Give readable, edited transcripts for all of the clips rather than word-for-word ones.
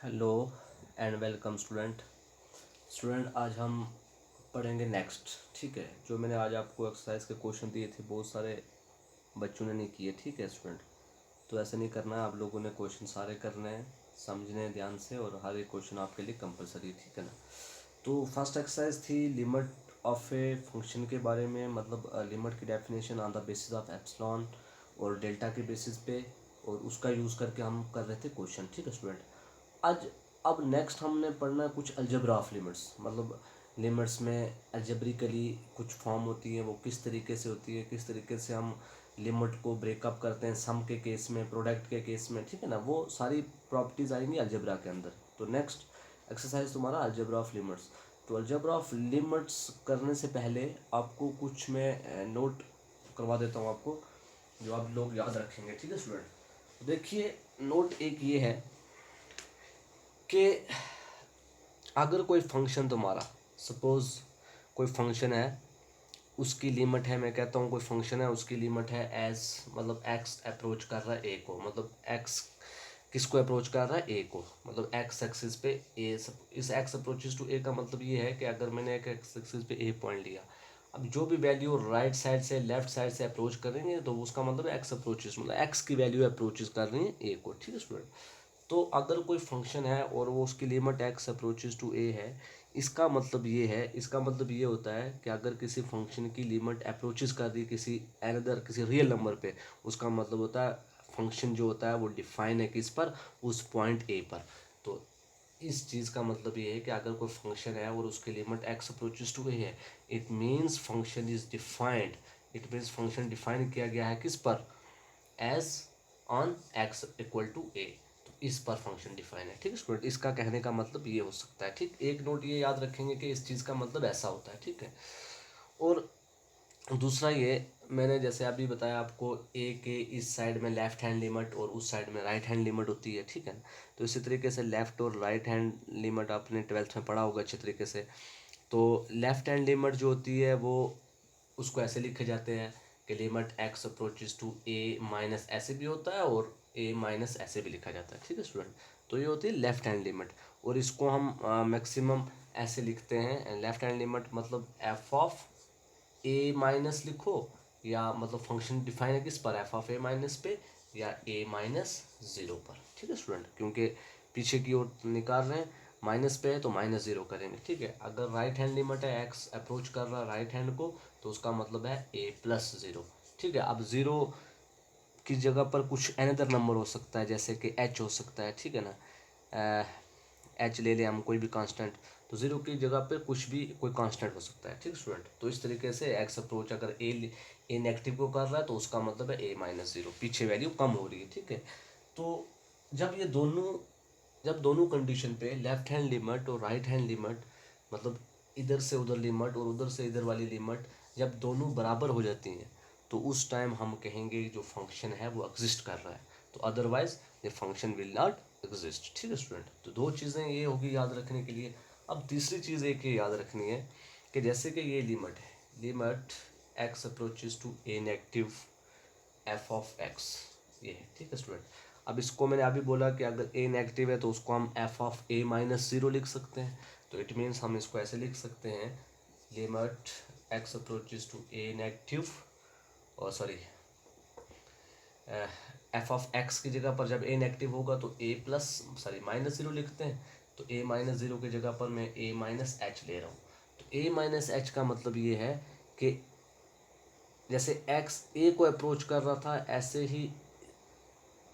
Hello and welcome student आज हम पढ़ेंगे नेक्स्ट। ठीक है, जो मैंने आज आपको एक्सरसाइज के क्वेश्चन दिए थे बहुत सारे बच्चों ने नहीं किए। ठीक है स्टूडेंट, तो ऐसा नहीं करना है, आप लोगों ने क्वेश्चन सारे करने हैं, समझने हैं ध्यान से, और हर एक क्वेश्चन आपके लिए कंपलसरी है। ठीक है ना। तो फर्स्ट एक्सरसाइज थी लिमिट ऑफ ए फंक्शन के बारे में, मतलब लिमिट की definition on the basis of epsilon और डेल्टा के बेसिस पे, और उसका यूज़ करके हम कर रहे थे क्वेश्चन। ठीक है स्टूडेंट, आज अब नेक्स्ट हमने पढ़ना है कुछ अलजेब्रा ऑफ लिमिट्स, मतलब लिमिट्स में अलजेब्रिकली कुछ फॉर्म होती है, वो किस तरीके से होती है, किस तरीके से हम लिमिट को ब्रेकअप करते हैं सम के केस में, प्रोडक्ट के केस में। ठीक है ना, वो सारी प्रॉपर्टीज आएंगी अलजेब्रा के अंदर। तो नेक्स्ट एक्सरसाइज तुम्हारा अलजेब्रा ऑफ लिमिट्स। तो अलजेब्रा ऑफ लिमिट्स करने से पहले आपको कुछ मैं नोट करवा देता हूँ आपको, जो आप लोग याद रखेंगे। ठीक है स्टूडेंट, देखिए नोट एक ये है कि अगर कोई फंक्शन तुम्हारा, सपोज कोई फंक्शन है, उसकी लिमिट है, मैं कहता हूँ कोई फंक्शन है उसकी लिमिट है एज, मतलब एक्स अप्रोच कर रहा है ए को, मतलब एक्स किसको अप्रोच कर रहा है ए को, मतलब एक्स एक्सिस पे ए। इस एक्स अप्रोचेस टू ए का मतलब ये है कि अगर मैंने एक एक्स एक्सिस पे ए पॉइंट लिया, अब जो भी वैल्यू राइट साइड से लेफ्ट साइड से अप्रोच करेंगे तो उसका मतलब एक्स अप्रोचेस, मतलब एक्स की वैल्यू अप्रोचेस कर रही है ए को। ठीक है स्टूडेंट, तो अगर कोई फंक्शन है और वो उसकी limit x approaches to a है, इसका मतलब ये है, इसका मतलब ये होता है कि अगर किसी फंक्शन की लिमिट अप्रोचेस कर दी किसी एनदर किसी रियल नंबर पे, उसका मतलब होता है फंक्शन जो होता है वो डिफाइन है किस पर, उस पॉइंट ए पर। तो इस चीज़ का मतलब ये है कि अगर कोई फंक्शन है और उसकी limit x approaches to a है, it means function is defined, it means function define किया गया है किस पर, as on x equal to a. तो इस पर फंक्शन डिफाइन है। ठीक है स्टूडेंट, इसका कहने का मतलब ये हो सकता है। ठीक, एक नोट ये याद रखेंगे कि इस चीज़ का मतलब ऐसा होता है। ठीक है, और दूसरा ये, मैंने जैसे अभी बताया आपको ए के इस साइड में लेफ्ट हैंड लिमिट और उस साइड में राइट हैंड लिमिट होती है। ठीक है, तो इसी तरीके से लेफ्ट और राइट हैंड लिमिट आपने ट्वेल्थ में पढ़ा होगा अच्छे तरीके से। तो लेफ्ट हैंड लिमिट जो होती है वो, उसको ऐसे लिखे जाते हैं कि limit x approaches to a minus, ऐसे भी होता है और ए माइनस ऐसे भी लिखा जाता है। ठीक है स्टूडेंट, तो ये होती है लेफ्ट हैंड लिमिट, और इसको हम मैक्सिमम ऐसे लिखते हैं, लेफ्ट हैंड लिमिट मतलब एफ ऑफ ए माइनस लिखो, या मतलब फंक्शन डिफाइन है किस पर, एफ ऑफ ए माइनस पे या ए माइनस ज़ीरो पर। ठीक है स्टूडेंट, क्योंकि पीछे की ओर निकाल रहे हैं, माइनस पे है तो माइनस ज़ीरो करेंगे। ठीक है, अगर राइट हैंड लिमिट है एक्स अप्रोच कर रहा है राइट हैंड को, तो उसका मतलब है ए प्लस ज़ीरो। ठीक है, अब ज़ीरो की जगह पर कुछ अनदर नंबर हो सकता है, जैसे कि एच हो सकता है। ठीक है ना, एच ले लें हम, कोई भी कांस्टेंट, तो ज़ीरो की जगह पे कुछ भी कोई कांस्टेंट हो सकता है। ठीक स्टूडेंट, तो इस तरीके से एक्स अप्रोच अगर ए नेगेटिव को कर रहा है तो उसका मतलब है ए माइनस ज़ीरो, पीछे वैल्यू कम हो रही है। ठीक है, तो जब ये दोनों, जब दोनों कंडीशन पे लेफ्ट हैंड लिमिट और राइट हैंड लिमिट, मतलब इधर से उधर लिमिट और उधर से इधर वाली लिमिट, जब दोनों बराबर हो जाती हैं तो उस टाइम हम कहेंगे जो फंक्शन है वो एग्जिस्ट कर रहा है, तो अदरवाइज ये फंक्शन विल नॉट एग्जिस्ट। ठीक है स्टूडेंट, तो दो चीज़ें ये होगी याद रखने के लिए। अब तीसरी चीज़ एक ये याद रखनी है कि जैसे कि ये लिमिट है, limit x approaches to a negative f of x, ये है। ठीक है स्टूडेंट, अब इसको मैंने अभी बोला कि अगर ए नेगेटिव है तो उसको हम F of A minus zero लिख सकते हैं, तो इट मीन्स हम इसको ऐसे लिख सकते हैं, limit x approaches to a negative, और सॉरी एफ ऑफ एक्स की जगह पर जब ए नेगेटिव होगा तो a plus sorry minus zero लिखते हैं, तो ए माइनस ज़ीरो की जगह पर मैं ए माइनस एच ले रहा हूँ। तो ए माइनस एच का मतलब ये है कि जैसे एक्स ए को अप्रोच कर रहा था, ऐसे ही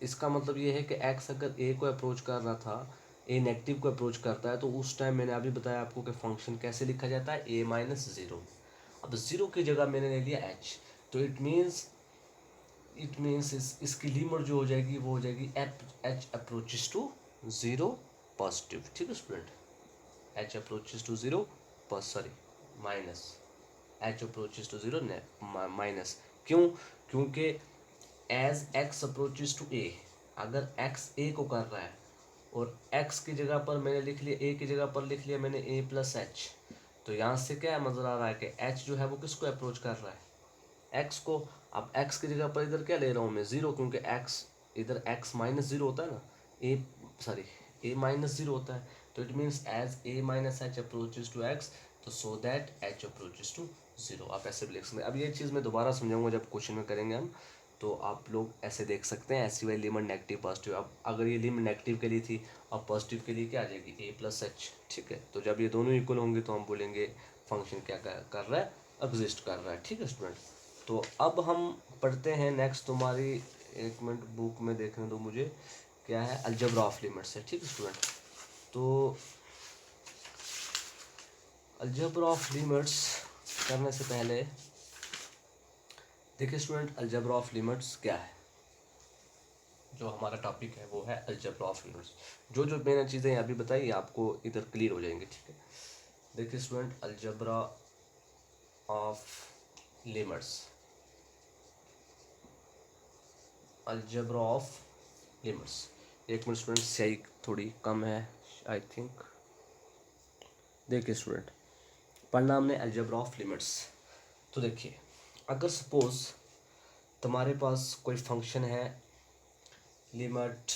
इसका मतलब ये है कि एक्स अगर ए को अप्रोच कर रहा था, ए नेगेटिव को अप्रोच करता है, तो उस टाइम मैंने अभी बताया आपको कि फंक्शन कैसे लिखा जाता है, ए माइनस ज़ीरो। अब ज़ीरो की जगह मैंने ले लिया एच, तो इट मीन्स इसकी लिमिट जो हो जाएगी वो हो जाएगी h approaches to zero positive. ठीक है student, h approaches to zero sorry minus, h approaches to zero minus, क्यों, क्योंकि as x approaches to a, अगर एक्स ए को कर रहा है और एक्स की जगह पर मैंने लिख लिया, ए की जगह पर लिख लिया मैंने ए प्लस एच, तो यहाँ से क्या नजर आ रहा है कि एच जो है वो किसको अप्रोच कर रहा है, एक्स को। अब एक्स की जगह पर इधर क्या ले रहा हूँ मैं, ज़ीरो, क्योंकि एक्स इधर एक्स माइनस ज़ीरो होता है ना, a sorry a minus zero होता है, तो it means as a minus h approaches to x, तो so that h approaches to zero, आप ऐसे भी लिख सकते हैं। अब ये चीज़ मैं दोबारा समझाऊंगा जब क्वेश्चन में करेंगे हम, तो आप लोग ऐसे देख सकते हैं, ऐसी वाली लिमिट नेगेटिव पॉजिटिव। अब अगर ये लिमिट नेगेटिव के लिए थी, अब पॉजिटिव के लिए क्या आ जाएगी, ए प्लस एच, ठीक है। तो जब ये दोनों इक्वल होंगे तो हम बोलेंगे फंक्शन क्या कर रहा है, एग्जिस्ट कर रहा है, ठीक है स्टूडेंट। तो अब हम पढ़ते हैं नेक्स्ट, तुम्हारी एक मिनट बुक में देखने दो मुझे, क्या है, अलजेब्रा ऑफ लिमिट्स है, ठीक है स्टूडेंट। तो अलजेब्रा ऑफ लिमिट्स करने से पहले देखिए स्टूडेंट, अलजेब्रा ऑफ लिमिट्स क्या है, जो हमारा टॉपिक है वो है अलजेब्रा ऑफ लिमिट्स। जो जो मैंने चीज़ें अभी बताई आपको इधर क्लियर हो जाएंगी, ठीक है। देखिए student, algebra of limits, algebra of limits, एक मिनट स्टूडेंट, सही थोड़ी कम है आई थिंक। देखिए स्टूडेंट, पढ़ना हमने अलजेब्रा ऑफ लिमिट्स। तो देखिए, अगर सपोज तुम्हारे पास कोई फंक्शन है, लिमिट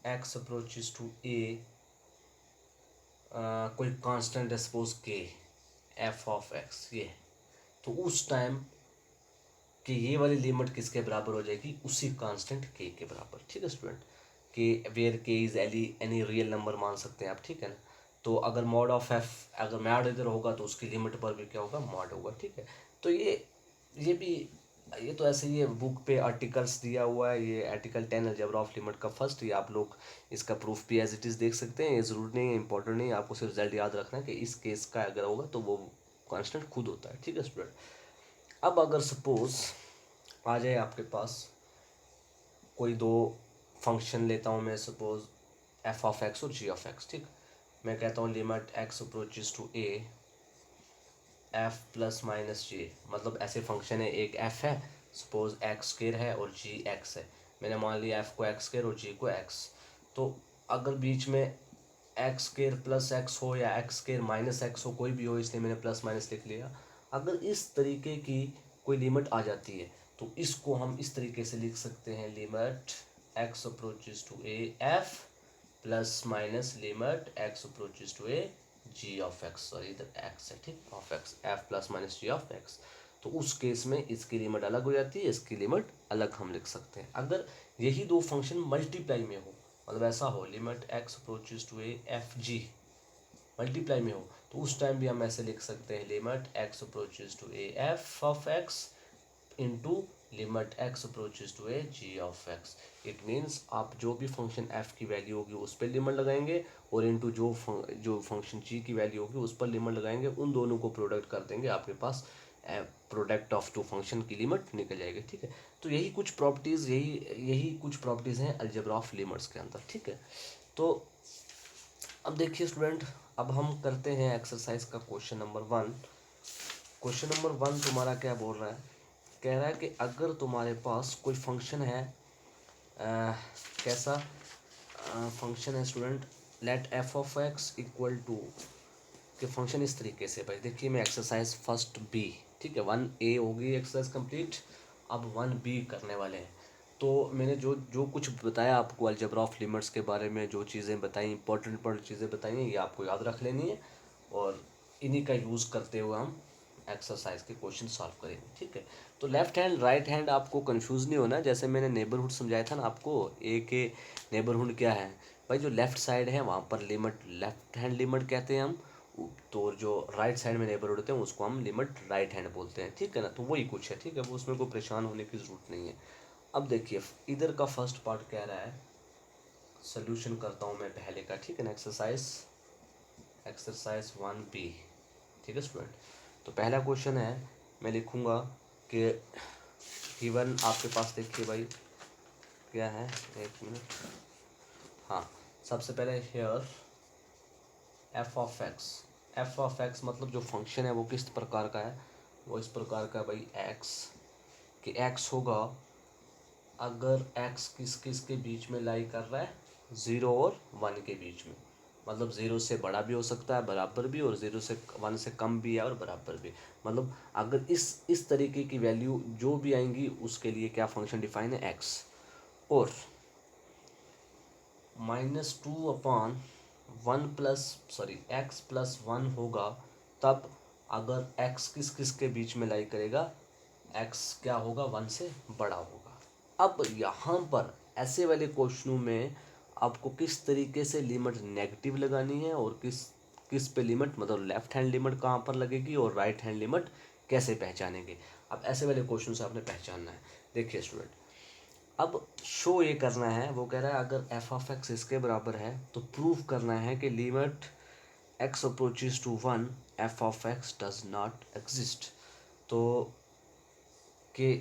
एक्स अप्रोचेस टू ए, कोई कांस्टेंट है सपोज के, एफ ऑफ एक्स, ये, तो उस टाइम कि ये वाली लिमिट किसके बराबर हो जाएगी, उसी कांस्टेंट के बराबर, ठीक है स्टूडेंट। के वेयर के इज एनी रियल नंबर मान सकते हैं आप, ठीक है ना। तो अगर मॉड ऑफ एफ, अगर मॉड इधर होगा तो उसकी लिमिट पर भी क्या होगा, मॉड होगा, ठीक है। तो ये भी, ये तो ऐसे ही है, बुक पे आर्टिकल्स दिया हुआ है, ये आर्टिकल 10 अलजेब्रा ऑफ लिमिट का फर्स्ट, ये आप लोग इसका प्रूफ भी एज इट इज़ देख सकते हैं। ये ज़रूरी नहीं है, इंपॉर्टेंट नहीं है, आपको सिर्फ रिजल्ट याद रखना है कि इस केस का अगर होगा तो वो कांस्टेंट खुद होता है, ठीक है स्टूडेंट। अब अगर सपोज आ जाए आपके पास कोई दो फंक्शन लेता हूँ मैं, सपोज एफ ऑफ एक्स और जी ऑफ एक्स, ठीक। मैं कहता हूँ limit x approaches to a f plus minus g, मतलब ऐसे फंक्शन है, एक एफ है, सपोज एक्स स्क्वायर है और जी एक्स है, मैंने मान लिया एफ को एक्स स्क्वायर और जी को एक्स। तो अगर बीच में एक्स स्क्वायर प्लस एक्स हो या एक्स स्क्वायर माइनस एक्स हो, कोई भी हो, इसलिए मैंने प्लस माइनस लिख लिया। अगर इस तरीके की कोई लिमिट आ जाती है तो इसको हम इस तरीके से लिख सकते हैं, limit x approaches to a f plus minus limit x approaches to a g of x, sorry इधर एक्स है, ठीक, of x, f plus minus g of x. तो उस केस में इसकी लिमिट अलग हो जाती है, इसकी लिमिट अलग हम लिख सकते हैं। अगर यही दो फंक्शन मल्टीप्लाई में हो, मतलब ऐसा हो, limit x approaches to a f g multiply में हो, तो उस टाइम भी हम ऐसे लिख सकते हैं, limit x approaches to a f of x into limit x approaches to a g of x. It means आप जो भी फंक्शन एफ की वैल्यू होगी उस पर लिमिट लगाएंगे, और इंटू जो फंक्शन जी की वैल्यू होगी उस पर लिमिट लगाएंगे, उन दोनों को प्रोडक्ट कर देंगे, आपके पास प्रोडक्ट ऑफ टू फंक्शन की लिमिट निकल जाएगी, ठीक है। तो यही कुछ प्रॉपर्टीज़, यही कुछ प्रॉपर्टीज़ हैं अलजेब्रा ऑफ लिमिट्स के अंदर, ठीक है। तो अब देखिए स्टूडेंट, अब हम करते हैं एक्सरसाइज का क्वेश्चन नंबर 1। क्वेश्चन नंबर 1 तुम्हारा क्या बोल रहा है, कह रहा है कि अगर तुम्हारे पास कोई फंक्शन है, कैसा फंक्शन है student, let f of x equal to, कि फंक्शन इस तरीके से, भाई देखिए मैं एक्सरसाइज फर्स्ट बी, ठीक है, 1A होगी एक्सरसाइज कंप्लीट, अब 1B करने वाले हैं। तो मैंने जो जो कुछ बताया आपको अलजेब्रा ऑफ लिमिट्स के बारे में, जो चीज़ें बताई, इंपॉर्टेंट चीज़ें बताई हैं, ये आपको याद रख लेनी है, और इन्हीं का यूज़ करते हुए हम एक्सरसाइज के क्वेश्चन सॉल्व करेंगे, ठीक है। तो लेफ्ट हैंड राइट हैंड आपको कंफ्यूज नहीं होना, जैसे मैंने नेबरहुड समझाया था ना आपको, ए के नेबरहुड क्या है, भाई जो लेफ्ट साइड है वहाँ पर लिमिट लेफ्ट हैंड लिमिट कहते हैं हम, तो जो राइट साइड में नेबरहुड होते हैं उसको हम लिमिट राइट हैंड बोलते हैं, ठीक है ना। तो वही कुछ है, ठीक है, वो उसमें कोई परेशान होने की ज़रूरत नहीं है। अब देखिए इधर का फर्स्ट पार्ट कह रहा है, सोल्यूशन करता हूँ मैं पहले का, ठीक है ना, एक्सरसाइज 1B, ठीक है स्टूडेंट। तो पहला क्वेश्चन है, मैं लिखूँगा कि गिवन आपके पास, देखिए भाई क्या है, एक मिनट, हाँ, सबसे पहले हेयर एफ ऑफ एक्स मतलब जो फंक्शन है वो किस प्रकार का है, वो इस प्रकार का है भाई, एक्स, कि एक्स होगा अगर एक्स किस किस के बीच में लाई कर रहा है, 0 और 1 के बीच में, मतलब 0 से बड़ा भी हो सकता है बराबर भी, और 0 से 1 से कम भी है और बराबर भी, मतलब अगर इस तरीके की वैल्यू जो भी आएंगी उसके लिए क्या फंक्शन डिफाइन है, एक्स। और -2/(1+1) होगा, तब अगर x किस किस के बीच में लाई करेगा, x क्या होगा, 1 से बड़ा होगा। अब यहाँ पर ऐसे वाले क्वेश्चनों में आपको किस तरीके से लिमिट नेगेटिव लगानी है और किस किस पे लिमिट, मतलब लेफ्ट हैंड लिमिट कहाँ पर लगेगी और राइट हैंड लिमिट कैसे पहचानेंगे। अब ऐसे वाले क्वेश्चन से आपने पहचानना है। देखिए स्टूडेंट, अब शो ये करना है, वो कह रहा है अगर एफ ऑफ एक्स इसके बराबर है तो प्रूव करना है कि limit x approaches to 1 f of x does not exist. तो कि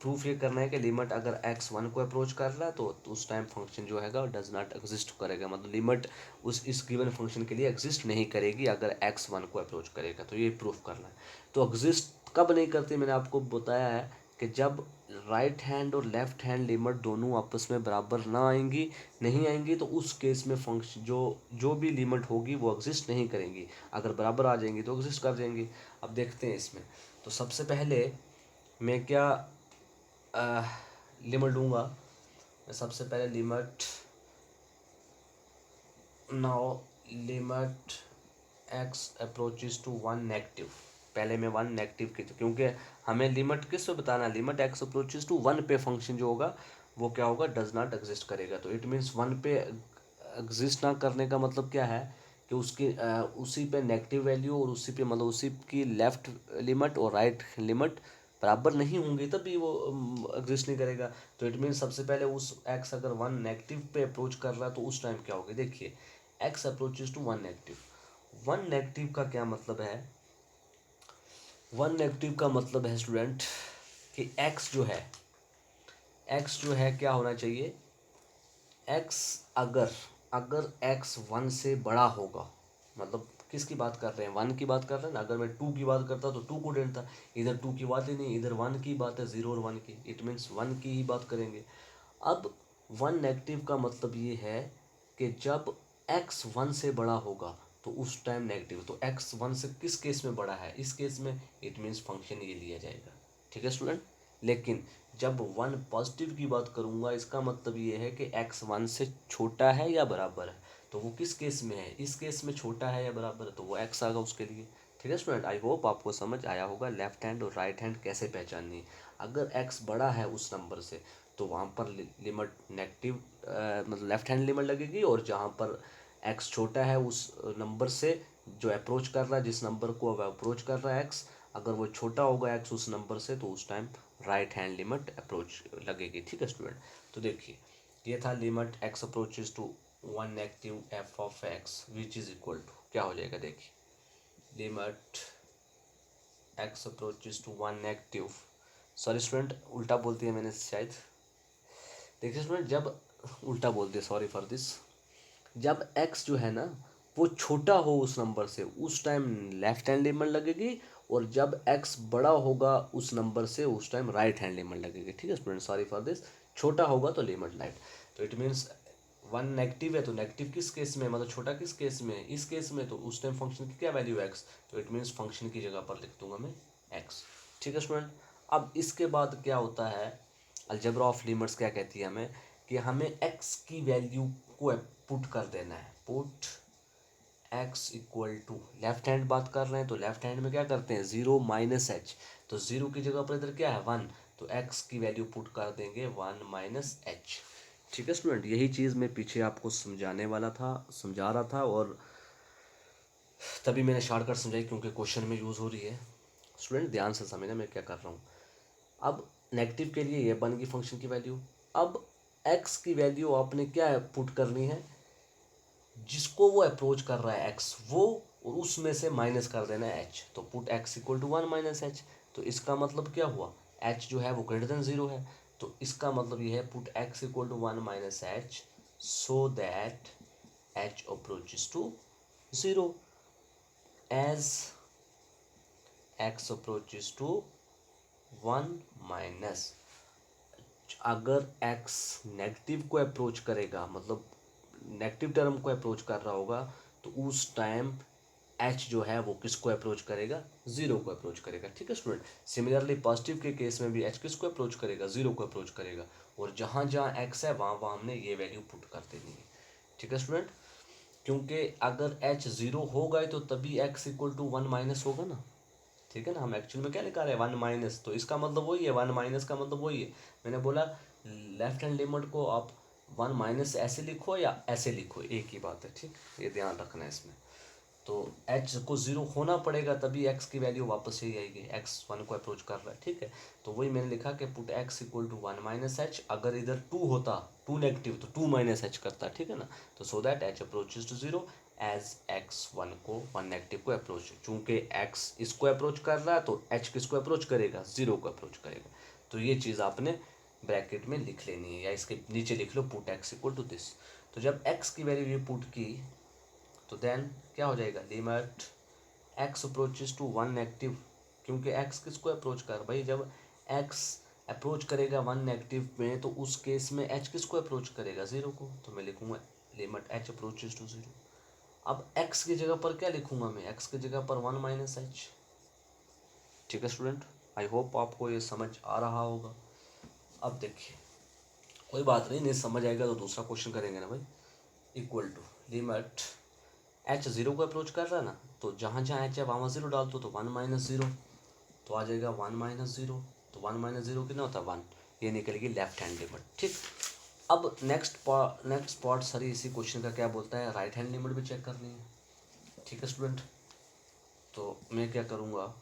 प्रूफ ये करना है कि लिमिट अगर एक्स 1 को अप्रोच कर रहा है तो उस टाइम फंक्शन जो हैगा डज नॉट एग्जिस्ट करेगा, मतलब लिमिट उस इस गिवन फंक्शन के लिए एग्जिस्ट नहीं करेगी अगर एक्स 1 को अप्रोच करेगा। तो ये प्रूफ करना है। तो एग्जिस्ट कब नहीं करती, मैंने आपको बताया है कि जब राइट हैंड और लेफ्ट हैंड लिमिट दोनों आपस में बराबर ना आएंगी, नहीं आएंगी, तो उस केस में फंक्शन जो जो भी लिमिट होगी वो एग्जिस्ट नहीं करेंगी। अगर बराबर आ जाएंगी तो एग्जिस्ट कर जाएंगी। अब देखते हैं इसमें। तो सबसे पहले मैं क्या लिमिट लूँगा, मैं सबसे पहले limit now limit x approaches to 1 negative, पहले मैं 1 नेगेटिव की, क्योंकि हमें लिमिट किस पे बताना, लिमिट एक्स अप्रोचेस टू 1 पे फंक्शन जो होगा वो क्या होगा, डज नॉट एग्जिस्ट करेगा। तो इट मीन्स 1 पे एग्जिस्ट ना करने का मतलब क्या है कि उसकी उसी पे नेगेटिव वैल्यू और उसी पे मतलब उसी की लेफ्ट लिमिट और राइट लिमिट बराबर नहीं होंगी तभी वो एग्जिस्ट नहीं करेगा। तो इट मीन्स सबसे पहले उस एक्स अगर 1 नेगेटिव पे अप्रोच कर रहा है तो उस टाइम क्या होगा, देखिए x approaches to 1 negative. 1 negative का क्या मतलब है, 1 नेगेटिव का मतलब है स्टूडेंट कि एक्स जो है क्या होना चाहिए, एक्स अगर अगर एक्स 1 से बड़ा होगा, मतलब किसकी बात कर रहे हैं, 1 की बात कर रहे हैं ना। अगर मैं 2 की बात करता तो 2 को ढूंढता, इधर 2 की बात ही नहीं, इधर 1 की बात है, 0 और 1 की, इट मीन्स 1 की ही बात करेंगे। अब 1 नेगेटिव का मतलब ये है कि जब एक्स 1 से बड़ा होगा तो उस टाइम नेगेटिव। तो एक्स 1 से किस केस में बड़ा है, इस केस में, इट मीन्स फंक्शन ये लिया जाएगा। ठीक है स्टूडेंट। लेकिन जब 1 पॉजिटिव की बात करूंगा, इसका मतलब ये है कि एक्स 1 से छोटा है या बराबर है। तो वो किस केस में है, इस केस में छोटा है या बराबर है, तो वो एक्स आएगा उसके लिए। ठीक है स्टूडेंट, आई होप आपको समझ आया होगा लेफ्ट हैंड और राइट हैंड कैसे पहचाननी है। अगर एक्स बड़ा है उस नंबर से तो वहाँ पर लिमिट नेगेटिव मतलब लेफ्ट हैंड लिमिट लगेगी, और जहाँ पर एक्स छोटा है उस नंबर से जो अप्रोच कर रहा है, जिस नंबर को अब अप्रोच कर रहा है एक्स, अगर वो छोटा होगा एक्स उस नंबर से तो उस time right hand limit approach लगेगी। ठीक है स्टूडेंट। तो देखिए ये था limit x approaches to 1 negative f of x which is equal to क्या हो जाएगा, देखिए limit x approaches to 1 negative, sorry student उल्टा बोल दिया मैंने शायद। देखिए स्टूडेंट, जब उल्टा बोल दिया, सॉरी फॉर दिस, जब x जो है ना वो छोटा हो उस नंबर से उस टाइम लेफ्ट हैंड लिमिट लगेगी, और जब x बड़ा होगा उस नंबर से उस टाइम राइट हैंड लिमिट लगेगी। ठीक है स्टूडेंट, सॉरी फॉर दिस, छोटा होगा तो लिमिट राइट। तो इट मीन्स 1 नेगेटिव है तो नेगेटिव किस केस में, मतलब छोटा किस केस में, इस केस में, तो उस टाइम फंक्शन की क्या वैल्यू है x, तो इट मीन्स फंक्शन की जगह पर लिख दूंगा मैं x। ठीक है स्टूडेंट। अब इसके बाद क्या होता है, अलजेब्रा ऑफ लिमिट्स क्या कहती है हमें, कि हमें x की वैल्यू को पुट कर देना है, put x equal to, left hand बात कर रहे हैं तो लेफ्ट हैंड में क्या करते हैं, 0 माइनस एच, तो 0 की जगह पर इधर क्या है 1, तो x की वैल्यू पुट कर देंगे 1 माइनस एच। ठीक है स्टूडेंट, यही चीज़ मैं पीछे आपको समझाने वाला था, समझा रहा था, और तभी मैंने शॉर्टकट समझाई क्योंकि क्वेश्चन में यूज़ हो रही है। स्टूडेंट ध्यान से समझना मैं क्या कर रहा हूँ। अब नेगेटिव के लिए ये बन गई फंक्शन की वैल्यू। अब x की वैल्यू आपने क्या पुट करनी है, जिसको वो अप्रोच कर रहा है x वो, और उसमें से माइनस कर देना है h, तो put x equal to 1 minus h. तो इसका मतलब क्या हुआ, h जो है वो ग्रेटर देन 0 है, तो इसका मतलब ये है put x equal to 1 minus h so that h approaches to 0 as x approaches to 1 minus, अगर x नेगेटिव को अप्रोच करेगा, मतलब नेगेटिव टर्म को अप्रोच कर रहा होगा, तो उस टाइम h जो है वो किसको अप्रोच करेगा, 0 को अप्रोच करेगा। ठीक है स्टूडेंट। सिमिलरली पॉजिटिव के केस में भी h किसको अप्रोच करेगा, 0 को अप्रोच करेगा, और जहाँ जहाँ x है वहाँ वहाँ हमने ये वैल्यू पुट कर देनी है। ठीक है स्टूडेंट, क्योंकि अगर h ज़ीरो होगा तो तभी x इक्वल टू 1 माइनस होगा ना, ठीक है ना। हम एक्चुअल में क्या लिखा रहे हैं 1 माइनस, तो इसका मतलब वही है, 1 माइनस का मतलब वही है। मैंने बोला लेफ्ट हैंड लिमिट को आप 1 माइनस ऐसे लिखो या ऐसे लिखो, एक ही बात है, ठीक, ये ध्यान रखना है इसमें। तो h को ज़ीरो होना पड़ेगा तभी x की वैल्यू वापस यही आएगी, x 1 को अप्रोच कर रहा है, ठीक है। तो वही मैंने लिखा कि put x equal to 1 minus h, अगर इधर 2 होता, 2 नेगेटिव तो 2 माइनस एच करता, ठीक है ना। तो so that h approaches to zero as x 1 को 1 नेगेटिव को अप्रोच, चूंकि x इसको अप्रोच कर रहा है तो h किसको अप्रोच करेगा, ज़ीरो को अप्रोच करेगा। तो ये चीज़ आपने ब्रैकेट में लिख लेनी है या इसके नीचे लिख लो put x equal to this. तो जब x की वैल्यू ये पुट की तो देन क्या हो जाएगा, limit x approaches to 1 negative, क्योंकि x किसको अप्रोच कर, भाई जब x अप्रोच करेगा 1 नेगेटिव में तो उस केस में h किसको अप्रोच करेगा, ज़ीरो को। तो मैं लिखूंगा limit h approaches to zero. अब x की जगह पर क्या लिखूंगा मैं, x की जगह पर 1 माइनस एच, ठीक है स्टूडेंट। आई होप आपको ये समझ आ रहा होगा। अब देखिए कोई बात नहीं समझ आएगा तो दूसरा क्वेश्चन करेंगे ना भाई। Equal to limit h zero को अप्रोच कर रहा है ना, तो जहाँ जहाँ h है वहाँ ज़ीरो डाल दो, तो 1 माइनस ज़ीरो तो आ जाएगा 1 माइनस ज़ीरो, तो 1 माइनस ज़ीरो कितना होता है 1, ये निकलेगी लेफ्ट हैंड लिमिट, ठीक। अब नेक्स्ट पार्ट सर इसी क्वेश्चन का क्या बोलता है, राइट हैंड लिमिट भी चेक करनी है, ठीक है स्टूडेंट। तो मैं क्या करूँगा,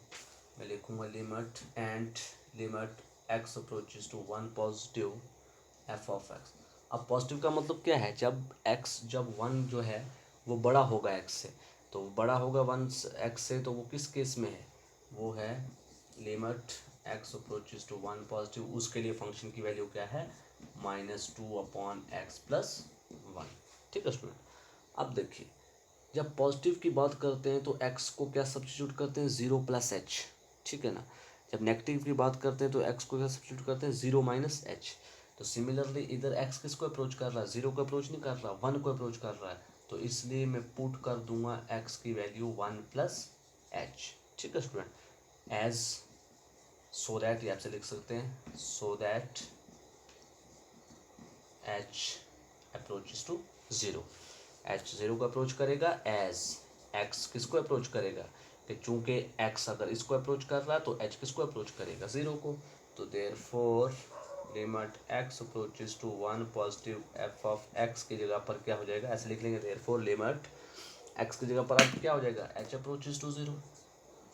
मैं लिखूँगा limit and limit x approaches to 1 positive f of x. अब पॉजिटिव का मतलब क्या है, जब x जब 1 जो है वो बड़ा होगा x से, तो बड़ा होगा 1 x से, तो वो किस केस में है, वो है limit x approaches to 1 positive, उसके लिए फंक्शन की वैल्यू क्या है -2/x प्लस 1, ठीक है स्टूडेंट। अब देखिए जब पॉजिटिव की बात करते हैं तो x को क्या सब्स्टिट्यूट करते हैं 0 प्लस एच, ठीक है ना। जब नेगेटिव की बात करते हैं तो x को क्या सब्स्टिट्यूट करते हैं 0 माइनस एच। तो सिमिलरली इधर x किसको अप्रोच कर रहा है, 0 को अप्रोच नहीं कर रहा, 1 को अप्रोच कर रहा है, तो इसलिए मैं पुट कर दूंगा x की वैल्यू 1 प्लस एच, ठीक है स्टूडेंट। एज सो दैट ये आपसे लिख सकते हैं so that h approaches to zero, h zero को अप्रोच करेगा एज x किसको अप्रोच करेगा, कि चूंकि x अगर इसको अप्रोच कर रहा है तो h किसको अप्रोच करेगा ज़ीरो को। तो therefore limit x approaches to 1 positive f of x की जगह पर क्या हो जाएगा, ऐसे लिख लेंगे देयरफॉर लिमिट x की जगह पर अब क्या हो जाएगा h approaches to zero,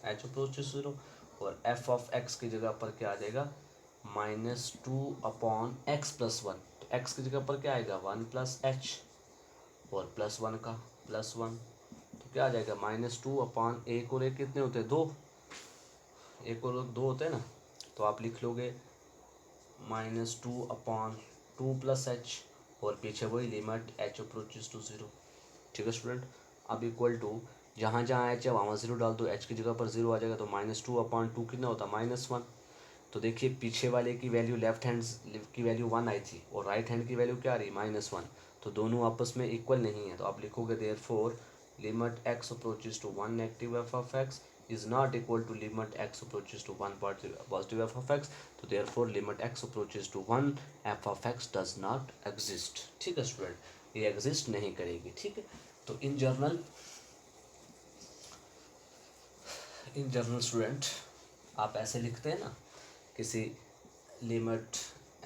h approaches zero, और f ऑफ x की जगह पर क्या आ जाएगा -2/x प्लस 1, तो x की जगह पर क्या आएगा 1 प्लस एच और प्लस 1 का प्लस 1, तो क्या आ जाएगा -2/, एक और एक कितने होते हैं 2, एक और 2 होते हैं ना, तो आप लिख लोगे -2/2 प्लस एच और पीछे वही limit h approaches to zero, ठीक है स्टूडेंट। अब इक्वल टू जहाँ जहाँ एच है वहाँ ज़ीरो डाल दो, एच की जगह पर ज़ीरो आ जाएगा, तो -2/2 कितना होता है -1। तो देखिए पीछे वाले की वैल्यू लेफ्ट हैंड की वैल्यू 1 आई थी और राइट हैंड की वैल्यू क्या आ रही -1, तो दोनों आपस में इक्वल नहीं है, तो आप लिखोगे therefore limit x approaches to 1 negative f of x is not equal to limit x approaches to 1 positive f of x, तो therefore limit x approaches to 1 f of x does not exist, ठीक है student, ये exist नहीं करेगी, ठीक है। तो in general student आप ऐसे लिखते हैं ना किसी limit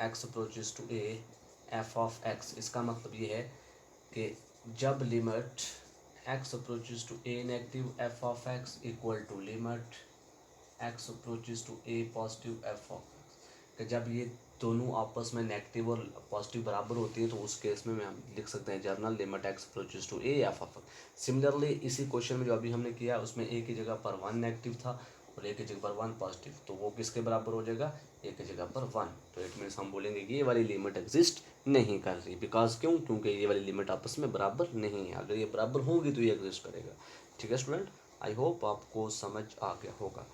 x approaches to a f of x, इसका मतलब ये है कि जब limit x approaches to a negative f of x equal to limit x approaches to a positive f of x, कि जब ये दोनों आपस में नेगेटिव और पॉजिटिव बराबर होती है तो उस केस में हम लिख सकते हैं general limit x approaches to a f of x। Similarly इसी क्वेश्चन में जो अभी हमने किया उसमें a की जगह पर 1 नेगेटिव था और a की जगह पर 1 पॉजिटिव, तो वो किसके बराबर हो जाएगा a की जगह पर 1, तो इट मीन्स हम बोलेंगे कि ये वाली लिमिट एग्जिस्ट नहीं कर रही, बिकॉज क्यों, क्योंकि ये वाली लिमिट आपस में बराबर नहीं है, अगर ये बराबर होंगी तो ये एग्जिस्ट करेगा, ठीक है स्टूडेंट। आई होप आपको समझ आ गया होगा।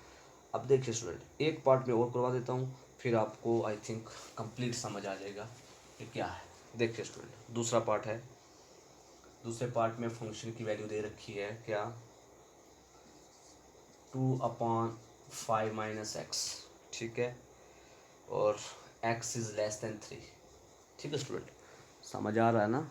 अब देखिए स्टूडेंट एक पार्ट में और करवा देता हूँ, फिर आपको आई थिंक कंप्लीट समझ आ जाएगा कि क्या है। देखिए स्टूडेंट दूसरा पार्ट है, दूसरे पार्ट में फंक्शन की वैल्यू दे रखी है क्या 2/5 माइनस एक्स, ठीक है, और x इज़ लेस देन 3, ठीक है स्टूडेंट, समझ आ रहा है ना।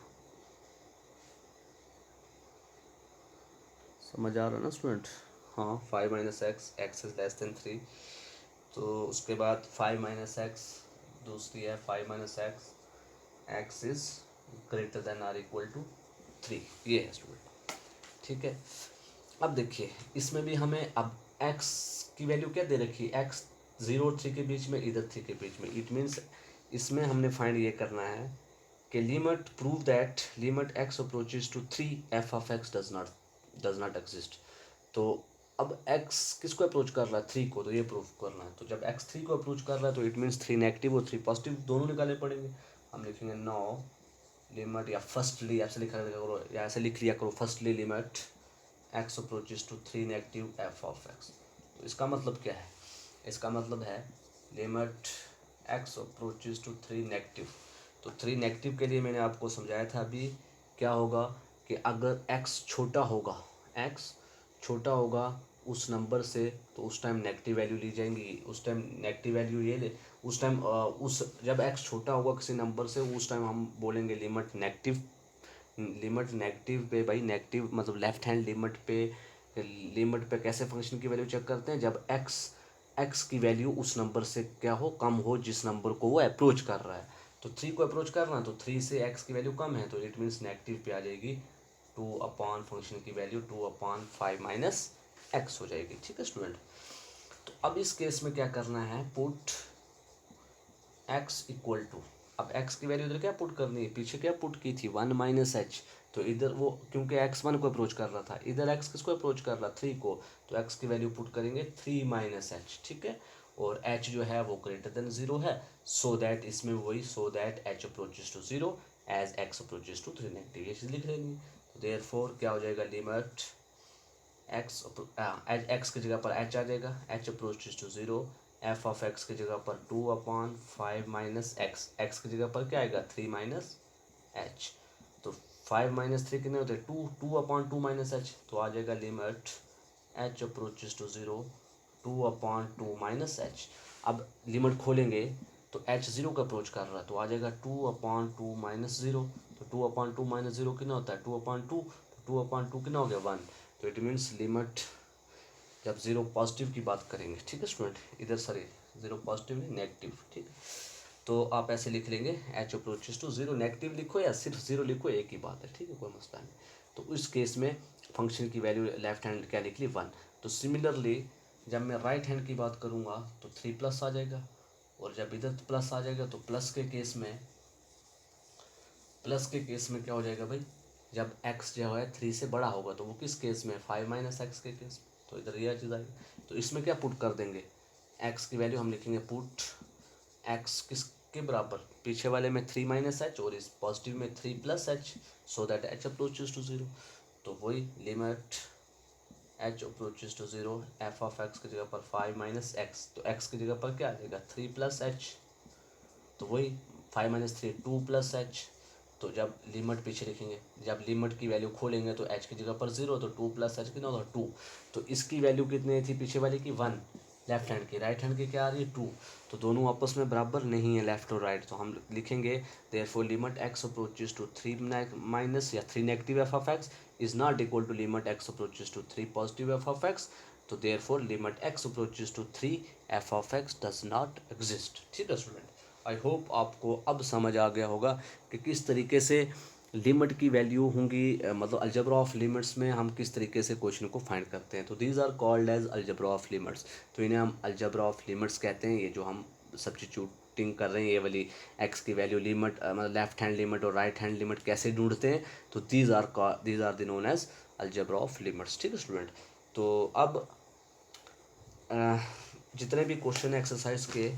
समझ आ रहा है ना स्टूडेंट? हाँ, 5 minus x, x is less than 3। तो उसके बाद 5 माइनस एक्स, दूसरी है 5 minus x, x is greater than or equal to 3। ये है स्टूडेंट, ठीक है। अब देखिए इसमें भी हमें अब x की वैल्यू क्या दे रखी है, x 0 और 3 के बीच में, इधर 3 के बीच में। इट मीन्स इसमें हमने फाइंड ये करना है कि limit prove that limit x approaches to 3 f of x does not exist. तो अब x किसको अप्रोच कर रहा है, 3 को, तो ये प्रूव करना है। तो जब x 3 को अप्रोच कर रहा है तो इट मीन्स 3 नेगेटिव और 3 पॉजिटिव दोनों निकालने पड़ेंगे। हम लिखेंगे नो लिमिट, या फर्स्टली ऐसे लिखा करो, या ऐसे लिख लिया करो, firstly limit x approaches to 3 negative f of x। तो इसका मतलब क्या है, इसका मतलब है limit x approaches to 3 negative. तो 3 नेगेटिव के लिए मैंने आपको समझाया था अभी, क्या होगा कि अगर x छोटा होगा, x छोटा होगा उस नंबर से, तो उस टाइम नेगेटिव वैल्यू ली जाएंगी। उस टाइम नेगेटिव वैल्यू ये ले, उस टाइम उस जब x छोटा होगा किसी नंबर से, उस टाइम हम बोलेंगे लिमिट नेगेटिव। लिमिट नेगेटिव पे भाई, नेगेटिव मतलब लेफ्ट हैंड लिमिट पे कैसे फंक्शन की वैल्यू चेक करते हैं, जब एक्स की वैल्यू उस नंबर से क्या हो, कम हो, जिस नंबर को वो अप्रोच कर रहा है। तो 3 को अप्रोच कर रहा है तो 3 से एक्स की वैल्यू कम है, तो इट मीन्स नेगेटिव पे आ जाएगी 2 अपॉन फंक्शन की वैल्यू 2 अपॉन 5 माइनस एक्स हो जाएगी, ठीक है स्टूडेंट। तो अब इस केस में क्या करना है, पुट एक्स इक्वल टू, अब x की वैल्यू इधर क्या पुट करनी है, पीछे क्या पुट की थी 1 माइनस एच। तो इधर वो क्योंकि x 1 को अप्रोच कर रहा था, इधर x किसको अप्रोच कर रहा 3 को, तो x की वैल्यू पुट करेंगे 3 माइनस एच, ठीक है। और h जो है वो ग्रेटर देन 0 है, सो दैट इसमें वही, so that h approaches to 0 as x approaches to 3 negative, ये चीज़ लिख लेंगे। तो देयरफॉर क्या हो जाएगा, लिमिट एक्स की जगह पर h आ जाएगा, h approaches to 0, f of x की जगह पर 2 अपॉन 5 माइनस एक्स, एक्स की जगह पर क्या आएगा 3 माइनस एच। तो 5 माइनस 3 कितने होते हैं 2, 2 अपॉन 2 माइनस एच, तो आ जाएगा limit h approaches to 0 2 upon 2 minus h. अब लिमिट खोलेंगे तो एच 0 का अप्रोच कर रहा है, तो आ जाएगा 2 अपॉन 2 माइनस 0। तो 2 अपॉन 2 माइनस 0 कितना होता है 2 अपॉन 2, तो 2 अपॉन 2 कितना हो गया 1। तो इट मीन्स लिमिट जब 0 पॉजिटिव की बात करेंगे, ठीक है स्टूडेंट, इधर सॉरी 0 पॉजिटिव नहीं नेगेटिव, ठीक है। तो आप ऐसे लिख लेंगे एच अप्रोचेज टू 0, नेगेटिव लिखो या सिर्फ 0 लिखो, एक ही बात है, ठीक है, कोई मसला नहीं। तो इस केस में फंक्शन की वैल्यू लेफ्ट हैंड क्या निकली 1। तो सिमिलरली जब मैं राइट हैंड की बात करूँगा तो 3 प्लस आ जाएगा, और जब इधर प्लस आ जाएगा तो प्लस के केस में क्या हो जाएगा भाई, जब x जो है 3 से बड़ा होगा, तो वो किस केस में 5 माइनस एक्स के केस में, तो इधर यह चीज़ आएगी। तो इसमें क्या पुट कर देंगे, x की वैल्यू हम लिखेंगे पुट x किसके बराबर, पीछे वाले में 3 माइनस एच और इस पॉजिटिव में 3 plus h, so that h approaches to 0। तो वही limit h approaches to 0, f of x की जगह पर 5 माइनस एक्स, तो x की जगह पर क्या आ जाएगा 3 प्लस एच, तो वही 5 माइनस 3 2 प्लस एच। तो जब लिमिट पीछे लिखेंगे, जब लिमिट की वैल्यू खोलेंगे तो h की जगह पर 0, तो 2 प्लस एच कितना होगा 2। तो इसकी वैल्यू कितनी थी पीछे वाले की 1, लेफ्ट हैंड की, राइट हैंड की क्या आ रही है 2। तो दोनों आपस में बराबर नहीं है लेफ्ट और राइट, तो हम लिखेंगे therefore limit x approaches to 3 minus या 3 negative f of x is not equal to limit x approaches to 3 positive f of x. तो therefore limit x approaches to 3 f of x does not exist, ठीक है student. I hope आपको अब समझ आ गया होगा कि किस तरीके से लिमिट की वैल्यू होंगी, मतलब अलजब्रा ऑफ लिमिट्स में हम किस तरीके से क्वेश्चन को फाइंड करते हैं। तो these are called as algebra of limits, तो इन्हें हम अलजब्रा ऑफ लिमिट्स कहते हैं। ये जो हम सब्स्टिट्यूटिंग कर रहे हैं, ये वाली एक्स की वैल्यू लिमिट, मतलब लेफ्ट हैंड लिमिट और राइट हैंड लिमिट कैसे ढूंढते हैं, तो these are the known as algebra of limits, ठीक है स्टूडेंट। तो अब जितने भी क्वेश्चन एक्सरसाइज के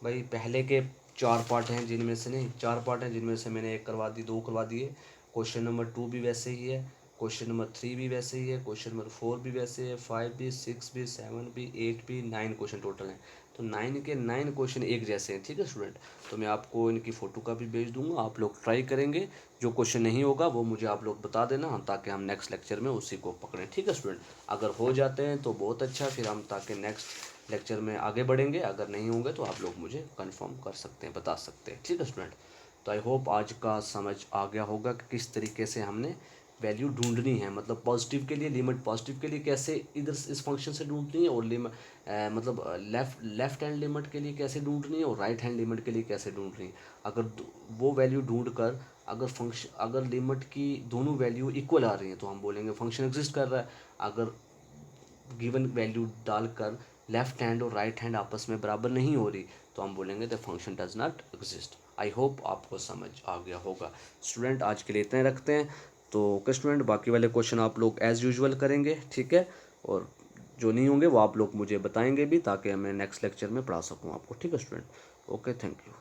भाई पहले के 4 पार्ट हैं, जिनमें से नहीं 4 पार्ट हैं जिनमें से मैंने एक करवा दी, 2 करवा दिए। क्वेश्चन नंबर 2 भी वैसे ही है, क्वेश्चन नंबर 3 भी वैसे ही है, क्वेश्चन नंबर 4 भी वैसे है, 5 भी, 6 भी, 7 भी, 8 भी, 9 क्वेश्चन टोटल हैं। तो 9 के 9 क्वेश्चन एक जैसे हैं, ठीक है स्टूडेंट। तो मैं आपको इनकी फ़ोटो का भी भेज दूंगा, आप लोग ट्राई करेंगे। जो क्वेश्चन नहीं होगा वो मुझे आप लोग बता देना, ताकि हम नेक्स्ट लेक्चर में उसी को पकड़ें, ठीक है स्टूडेंट। अगर हो जाते हैं तो बहुत अच्छा, फिर हम ताकि नेक्स्ट लेक्चर में आगे बढ़ेंगे। अगर नहीं होंगे तो आप लोग मुझे कंफर्म कर सकते हैं, बता सकते हैं, ठीक है स्टूडेंट। तो आई होप आज का समझ आ गया होगा कि किस तरीके से हमने वैल्यू ढूंढनी है, मतलब पॉजिटिव के लिए लिमिट पॉजिटिव के लिए कैसे इधर इस फंक्शन से ढूंढनी है, और मतलब लेफ्ट हैंड लिमिट के लिए कैसे ढूंढनी है, और राइट हैंड लिमिट के लिए कैसे ढूंढनी है। अगर वो वैल्यू ढूंढ कर अगर लिमिट की दोनों वैल्यू इक्वल आ रही हैं तो हम बोलेंगे फंक्शन एग्जिस्ट कर रहा है। अगर गिवन वैल्यू डालकर लेफ्ट हैंड और राइट हैंड आपस में बराबर नहीं हो रही तो हम बोलेंगे the function does not exist. I hope आपको समझ आ गया होगा। स्टूडेंट आज के लिए इतने रखते हैं। तो ओके स्टूडेंट, बाकी वाले क्वेश्चन आप लोग एज़ यूजुअल करेंगे, ठीक है, और जो नहीं होंगे वो आप लोग मुझे बताएंगे भी, ताकि मैं नेक्स्ट लेक्चर में पढ़ा सकूँ आपको, ठीक है स्टूडेंट। Okay, thank you.